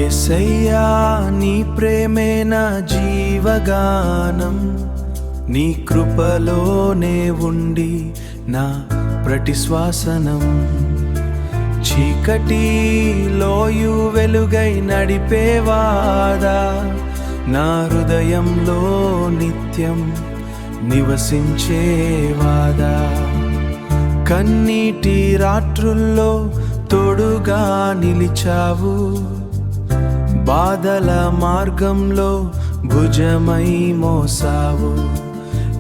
యేసయ్యా నీ ప్రేమే నా జీవగానం, నీ కృపలోనే ఉండి నా ప్రతిశ్వాసనం. చీకటిలోయు వెలుగై నడిపేవాడా, నా హృదయంలో నిత్యం నివసించేవాడా. కన్నీటి రాత్రుల్లో తోడుగా నిలిచావు, బాధల మార్గంలో భుజమై మోసావు.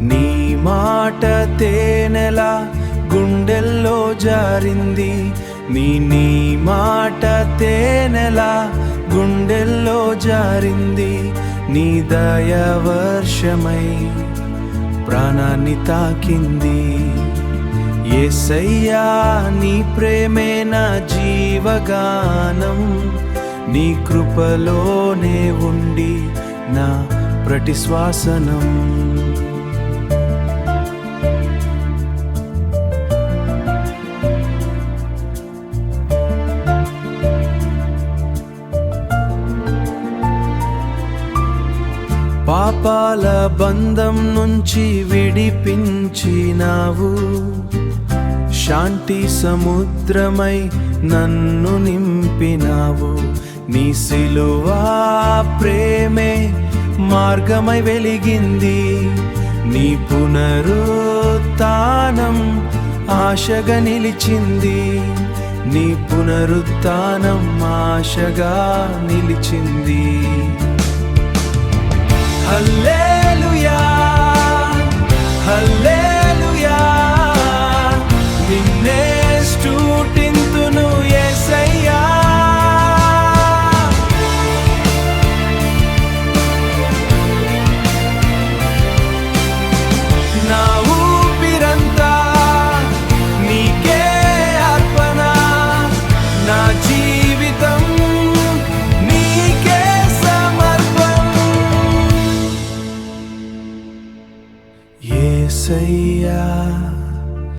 నీ మాట తేనెలా గుండెల్లో జారింది, నీ మాట తేనెలా గుండెల్లో జారింది. నీ దయ వర్షమై ప్రాణాన్ని తాకింది. యేసయ్యా నీ ప్రేమే నా జీవగానం, నీ కృపలోనే ఉండి నా ప్రతిశ్వాసనం. పాపాల బంధం నుంచి విడిపించినావు, శాంతి సముద్రమై నన్ను నింపినావు. నీ సిలువా ప్రేమే మార్గమై వెలిగింది, నీ పునరుత్థానం ఆశగా నిలిచింది. నీ పునరుత్థానం ఆశగా నిలిచింది. హల్లెలూయా హల్లెలూయా, నిన్నే స్తుతింతును యేసయ్యా. నా ఊపిరంతా నీకే అర్పణ, నా జీవితం నీకే సమర్పణ. యేసయ్యా